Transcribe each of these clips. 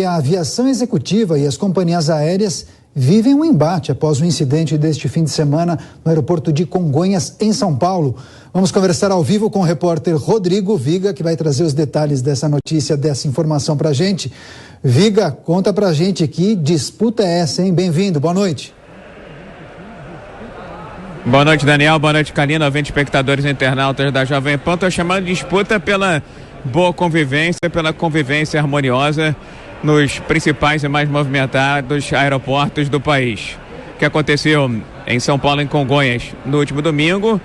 A aviação executiva e as companhias aéreas vivem um embate após o incidente deste fim de semana no aeroporto de Congonhas, em São Paulo. Vamos conversar ao vivo com o repórter Rodrigo Viga, que vai trazer os detalhes dessa notícia, dessa informação pra gente. Viga, conta pra gente que disputa é essa, hein? Bem-vindo, boa noite. Boa noite, Daniel, boa noite, Kalina, ouvintes, espectadores e internautas da Jovem Pan. Estou chamando de disputa pela boa convivência, pela convivência harmoniosa nos principais e mais movimentados aeroportos do país. O que aconteceu em São Paulo, em Congonhas, no último domingo,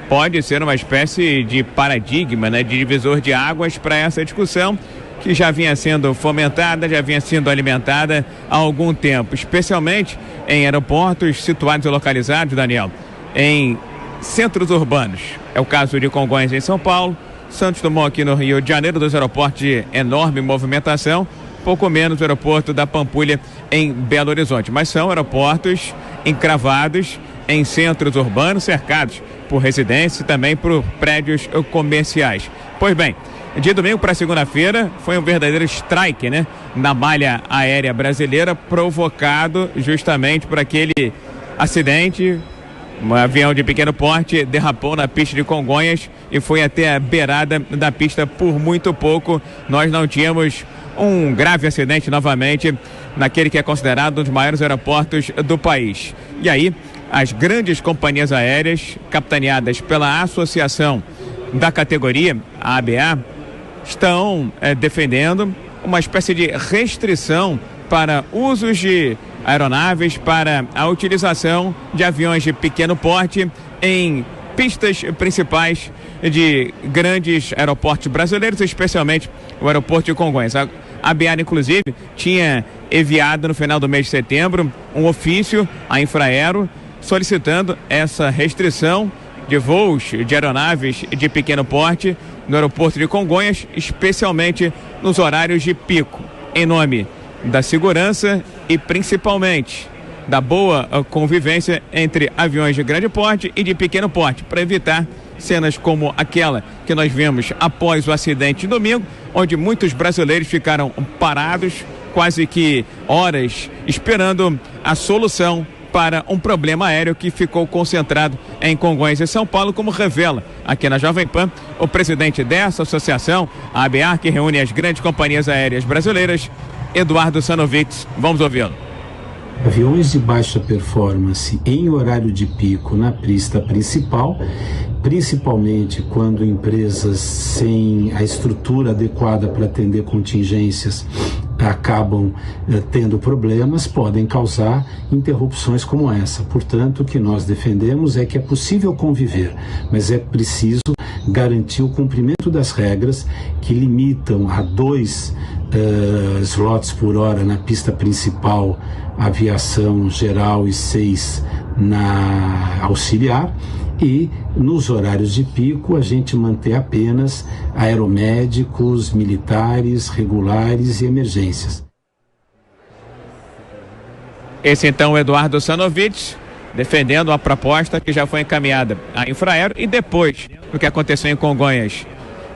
pode ser uma espécie de paradigma, de divisor de águas para essa discussão que já vinha sendo fomentada, já vinha sendo alimentada há algum tempo, especialmente em aeroportos situados e localizados, Daniel, em centros urbanos. É o caso de Congonhas, em São Paulo, Santos Dumont, aqui no Rio de Janeiro, dos aeroportos de enorme movimentação, pouco menos o aeroporto da Pampulha, em Belo Horizonte. Mas são aeroportos encravados em centros urbanos, cercados por residências e também por prédios comerciais. Pois bem, de domingo para segunda-feira foi um verdadeiro strike, na malha aérea brasileira, provocado justamente por aquele acidente. Um avião de pequeno porte derrapou na pista de Congonhas e foi até a beirada da pista por muito pouco. Nós não tínhamos um grave acidente novamente naquele que é considerado um dos maiores aeroportos do país. E aí, as grandes companhias aéreas, capitaneadas pela associação da categoria, a ABA, estão defendendo uma espécie de restrição para usos de aeronaves, para a utilização de aviões de pequeno porte em pistas principais de grandes aeroportos brasileiros, especialmente o aeroporto de Congonhas. A ABA, inclusive, tinha enviado no final do mês de setembro um ofício à Infraero solicitando essa restrição de voos de aeronaves de pequeno porte no aeroporto de Congonhas, especialmente nos horários de pico, em nome da segurança e principalmente da boa convivência entre aviões de grande porte e de pequeno porte, para evitar cenas como aquela que nós vimos após o acidente de domingo, onde muitos brasileiros ficaram parados quase que horas esperando a solução para um problema aéreo que ficou concentrado em Congonhas e São Paulo, como revela aqui na Jovem Pan o presidente dessa associação, a ABA, que reúne as grandes companhias aéreas brasileiras, Eduardo Sanovitz. Vamos ouvi-lo. Aviões de baixa performance em horário de pico na pista principal, principalmente quando empresas sem a estrutura adequada para atender contingências acabam tendo problemas, podem causar interrupções como essa. Portanto, o que nós defendemos é que é possível conviver, mas é preciso garantir o cumprimento das regras que limitam a 2 slots por hora na pista principal, aviação geral, e 6 na auxiliar, e nos horários de pico a gente mantém apenas aeromédicos, militares, regulares e emergências. Esse então Eduardo Sanovitz defendendo a proposta que já foi encaminhada à Infraero, e depois do que aconteceu em Congonhas,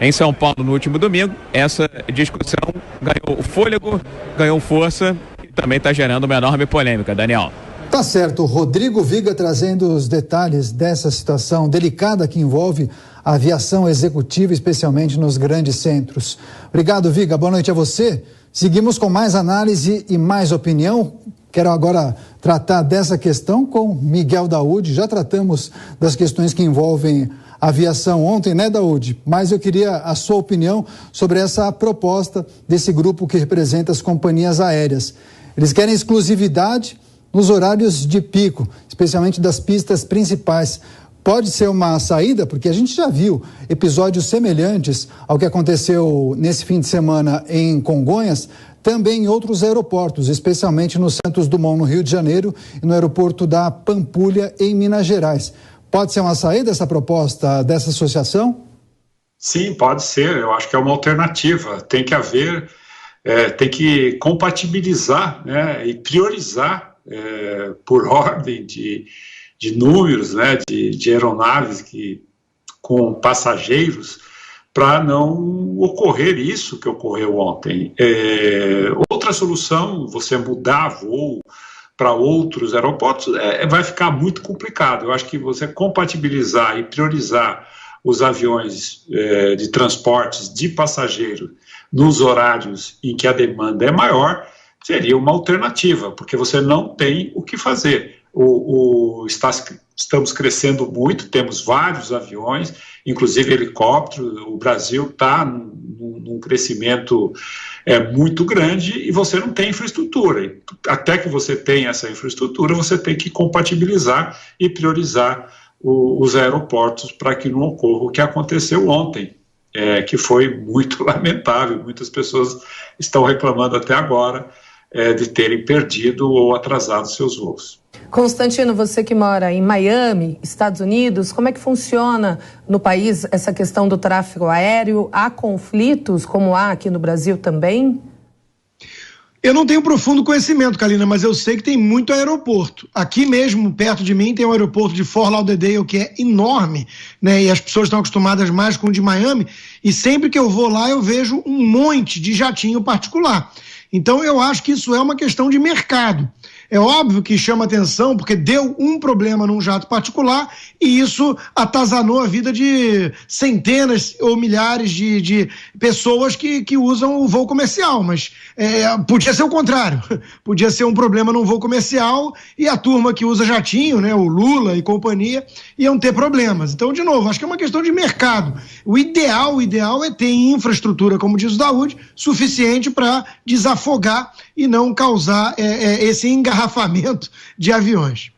em São Paulo, no último domingo, essa discussão ganhou fôlego, ganhou força e também está gerando uma enorme polêmica, Daniel. Tá certo, Rodrigo Viga trazendo os detalhes dessa situação delicada que envolve a aviação executiva, especialmente nos grandes centros. Obrigado, Viga, boa noite a você. Seguimos com mais análise e mais opinião. Quero agora tratar dessa questão com Miguel Daúde. Já tratamos das questões que envolvem a aviação ontem, Daúde? Mas eu queria a sua opinião sobre essa proposta desse grupo que representa as companhias aéreas. Eles querem exclusividade nos horários de pico, especialmente das pistas principais. Pode ser uma saída, porque a gente já viu episódios semelhantes ao que aconteceu nesse fim de semana em Congonhas, também em outros aeroportos, especialmente no Santos Dumont, no Rio de Janeiro, e no aeroporto da Pampulha, em Minas Gerais. Pode ser uma saída essa proposta dessa associação? Sim, pode ser. Eu acho que é uma alternativa. Tem que haver, tem que compatibilizar, e priorizar por ordem de números, de aeronaves com passageiros, para não ocorrer isso que ocorreu ontem. Outra solução, você mudar voo para outros aeroportos, vai ficar muito complicado. Eu acho que você compatibilizar e priorizar os aviões de transportes de passageiros nos horários em que a demanda é maior, seria uma alternativa, porque você não tem o que fazer. Estamos crescendo muito, temos vários aviões, inclusive helicópteros. O Brasil está num crescimento muito grande e você não tem infraestrutura. Até que você tenha essa infraestrutura, você tem que compatibilizar e priorizar os aeroportos para que não ocorra o que aconteceu ontem, que foi muito lamentável. Muitas pessoas estão reclamando até agora de terem perdido ou atrasado seus voos. Constantino, você que mora em Miami, Estados Unidos, como é que funciona no país essa questão do tráfego aéreo? Há conflitos, como há aqui no Brasil também? Eu não tenho profundo conhecimento, Kalina, mas eu sei que tem muito aeroporto. Aqui mesmo, perto de mim, tem o aeroporto de Fort Lauderdale, que é enorme, né? E as pessoas estão acostumadas mais com o de Miami, e sempre que eu vou lá eu vejo um monte de jatinho particular. Então eu acho que isso é uma questão de mercado. É óbvio que chama atenção porque deu um problema num jato particular e isso atazanou a vida de centenas ou milhares de pessoas que usam o voo comercial, mas podia ser o contrário, podia ser um problema num voo comercial e a turma que usa jatinho, né, o Lula e companhia, iam ter problemas. Então, de novo, acho que é uma questão de mercado. O ideal é ter infraestrutura, como diz o Daoud, suficiente para desafogar e não causar esse engarrafamento de aviões.